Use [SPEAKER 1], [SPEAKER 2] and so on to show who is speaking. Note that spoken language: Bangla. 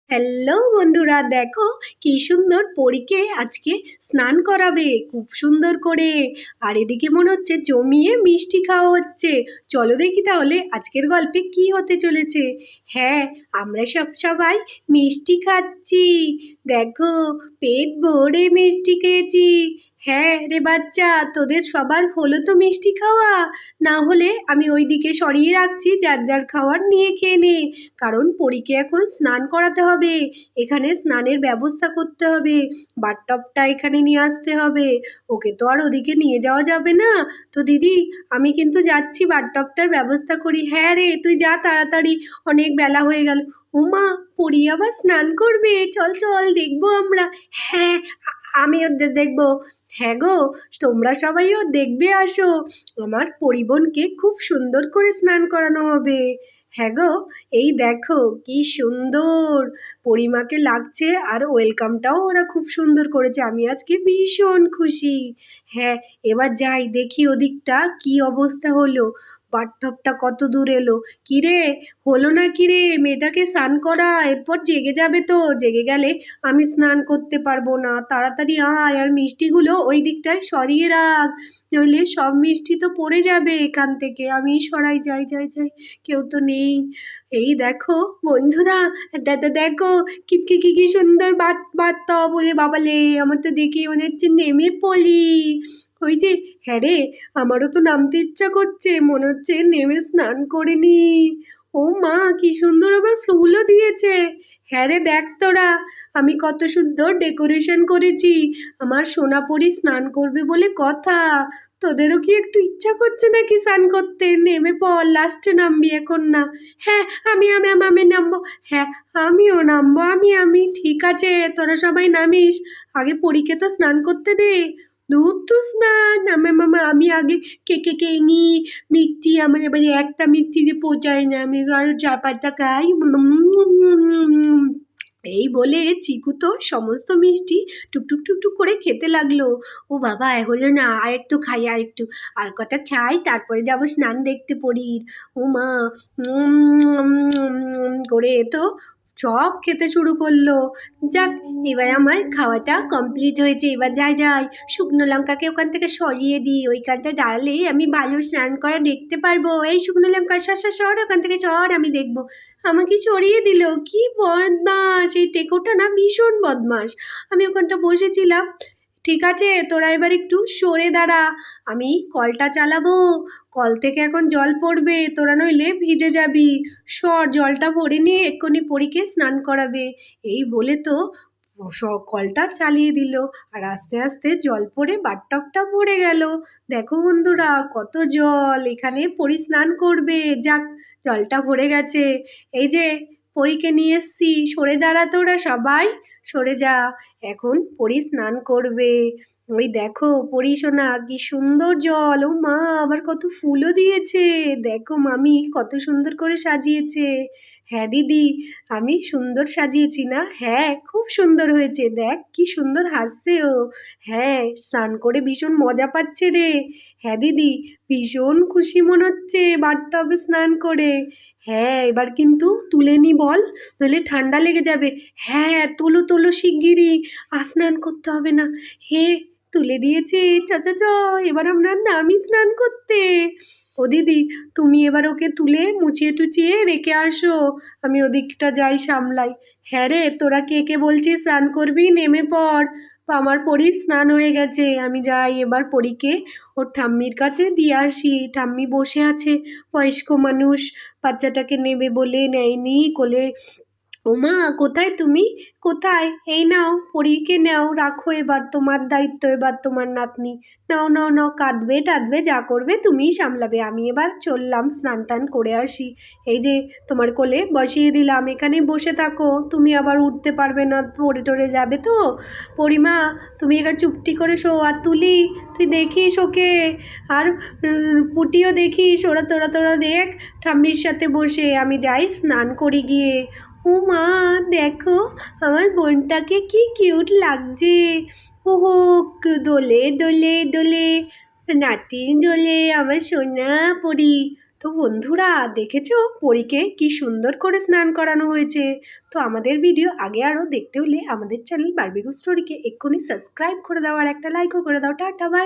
[SPEAKER 1] হ্যালো বন্ধুরা, দেখো কি সুন্দর পরীকে আজকে স্নান করাবে খুব সুন্দর করে। আর এদিকে মনে হচ্ছে জমিয়ে মিষ্টি খাওয়া হচ্ছে। চলো দেখি তাহলে আজকের গল্পে কি হতে চলেছে। হ্যাঁ, আমরা সবাই মিষ্টি খাচ্ছি। দেখো, পেট ভরে মিষ্টি খেয়েছি। হ্যাঁ রে বাচ্চা, তোদের সবার হলো তো মিষ্টি খাওয়া? না হলে আমি ওইদিকে সরিয়ে রাখছি, যার যার খাওয়ার নিয়ে খেয়ে নে। কারণ পরীকে এখন স্নান করাতে হবে। এখানে স্নানের ব্যবস্থা করতে হবে। বাথটবটা এখানে নিয়ে আসতে হবে। ওকে তো আর ওদিকে নিয়ে যাওয়া যাবে না। তো দিদি, আমি কিন্তু যাচ্ছি, বাথটবটার ব্যবস্থা করি। হ্যাঁ রে, তুই যা তাড়াতাড়ি, অনেক বেলা হয়ে গেল। ওমা, পরী আবার স্নান করবে? চল চল, দেখবো আমরা। হ্যাঁ, আমিও দেখবো। হ্যাঁ গো, তোমরা সবাইও দেখবে, আসো। আমার পরিবনকে খুব সুন্দর করে স্নান করানো হবে। হ্যাঁ গো, এই দেখো কি সুন্দর পরিমাকে লাগছে। আর ওয়েলকামটাও ওরা খুব সুন্দর করেছে। আমি আজকে ভীষণ খুশি। হ্যাঁ, এবার যাই দেখি ওদিকটা কি অবস্থা হলো। বাথটবটা কত দূর এলো। কিরে, হলো না কিরে মেয়েটাকে স্নান করা? এরপর জেগে যাবে তো, জেগে গেলে আমি স্নান করতে পারবো না। তাড়াতাড়ি আয়, আর মিষ্টিগুলো ওই দিকটায় সরিয়ে রাখ, নইলে সব মিষ্টি তো পড়ে যাবে এখান থেকে। আমি সরাই, যাই যাই যাই, কেউ তো নেই। এই দেখো বন্ধুরা, দাদা দেখো, কি কি কি কি সুন্দর বার্তা বলে বাবালে, আমার তো দেখে মনে হচ্ছে নেমে পড়ি। ওই যে, হ্যাঁ রে, আমারও তো নামতে ইচ্ছা করছে, মনে হচ্ছে নেমে স্নান করে নি। ও মা, কি সুন্দর আবার ফুলও দিয়েছে। হ্যাঁ রে, দেখ তোরা, আমি কত সুন্দর ডেকোরেশন করেছি। আমার সোনাপরি স্নান করবে বলে কথা। তোদেরও কি একটু ইচ্ছা করছে নাকি স্নান করতে? নেমে পড়, লাস্টে নামবি, এখন না। হ্যাঁ, আমি নামবো। হ্যাঁ, আমিও নামবো। আমি ঠিক আছে, তোরা সবাই নামিস। আগে পরীকে তো স্নান করতে দে। দুধ তো স্নান, আমি আগে কে নি মিষ্টি। আমার এবারে একটা মিষ্টি দিয়ে পৌঁছায় না, আমি আরো 4-5টা খাই। এই বলে চিকু তো সমস্ত মিষ্টি টুকটুক টুকটুক করে খেতে লাগলো। ও বাবা, হলো না, আর একটু খাই, আর একটু, আর কটা খাই, তারপরে যাবো স্নান দেখতে পড়ির। ও মা, করে তো সব খেতে শুরু করলো। যাক, এবার আমার খাওয়াটা কমপ্লিট হয়েছে। এবার যাই যাই, শুকনো লঙ্কাকে ওখান থেকে সরিয়ে দিই। ওইখানটা দাঁড়ালেই আমি ভালো স্নান করা দেখতে পারবো। এই শুকনো লঙ্কা, সর ওখান থেকে, সর, আমি দেখবো। আমাকে সরিয়ে দিল, কি বদমাস! এই টেকোটা না ভীষণ বদমাস। আমি ওখানটা বসেছিলাম। ঠিক আছে, তোরা এবার একটু সরে দাঁড়া, আমি কলটা চালাবো। কল থেকে এখন জল পড়বে, তোরা নইলে ভিজে যাবি। সর, জলটা ভরে নিয়ে এক্ষুনি পরীকে স্নান করাবে। এই বলে তো কলটা চালিয়ে দিল। আর আস্তে আস্তে জল পড়ে বাথটবটা ভরে গেল। দেখো বন্ধুরা, কত জল! এখানে পরী স্নান করবে। যাক, জলটা ভরে গেছে। এই যে, পরীকে নিয়ে এসছি, সরে দাঁড়া তোরা সবাই, সরে যা। এখন পরী স্নান করবে। ওই দেখো পরী সোনা, কি সুন্দর জল! ও মা, আবার কত ফুলও দিয়েছে। দেখো মামি কত সুন্দর করে সাজিয়েছে। হ্যাঁ দিদি, আমি সুন্দর সাজিয়েছি না? হ্যাঁ, খুব সুন্দর হয়েছে। দেখ কি সুন্দর হাসছে ও। হ্যাঁ, স্নান করে ভীষণ মজা পাচ্ছে রে। হ্যাঁ দিদি, ভীষণ খুশি মনে হচ্ছে বাথটবে স্নান করে। হ্যাঁ, এবার কিন্তু তুলে নি বল, নইলে ঠান্ডা লেগে যাবে। হ্যাঁ, তোলো তোলো শিগগিরই, আর স্নান করতে হবে না। হে, তুলে দিয়েছে। চ চ চ, এবার আমরা নামি স্নান করতে। ও দিদি, তুমি এবার ওকে তুলে মুছিয়ে টুচিয়ে রেখে আসো, আমি ওদিকটা যাই সামলাই। হ্যাঁ রে, তোরা কে কে বলছিস স্নান করবি, নেমে পড়। আমার পরীর স্নান হয়ে গেছে, আমি যাই এবার পরীকে ওর ঠাম্মির কাছে দিয়ে আসি। ঠাম্মি বসে আছে, বয়স্ক মানুষ, বাচ্চাটাকে নেবে বলে নেয়নি কোলে। ও মা, কোথায় তুমি? কোথায়? এই নাও, পরীকে নাও, রাখো, এবার তোমার দায়িত্ব, এবার তোমার নাতনি। নাও নাও নাও, কাঁদবে টাদবে, যা করবে তুমিই সামলাবে। আমি এবার চললাম, স্নান টান করে আসি। এই যে, তোমার কোলে বসিয়ে দিলাম, এখানে বসে থাকো। তুমি আবার উঠতে পারবে না, পড়ে টরে যাবে তো। পরিমা, তুমি এবার চুপটি করে শো। আর তুলি, তুই দেখিস ওকে। আর পুটিও দেখিস, ওরা তোরা তোরা দেখ ঠাম্মির সাথে বসে। আমি যাই স্নান করি গিয়ে। ও মা, দেখো আমার বোনটাকে কি কিউট লাগছে। ওহো, দোলে দোলে দোলে, নাতি দোলে, আমার সোনা পরি। তো বন্ধুরা দেখেছো পরীকে কি সুন্দর করে স্নান করানো হয়েছে। তো আমাদের ভিডিও আগে আরও দেখতে হলে আমাদের চ্যানেল বারবিকিউ স্টোরিকে এক্ষুনি সাবস্ক্রাইব করে দাও আর একটা লাইকও করে দাও। Tata bye.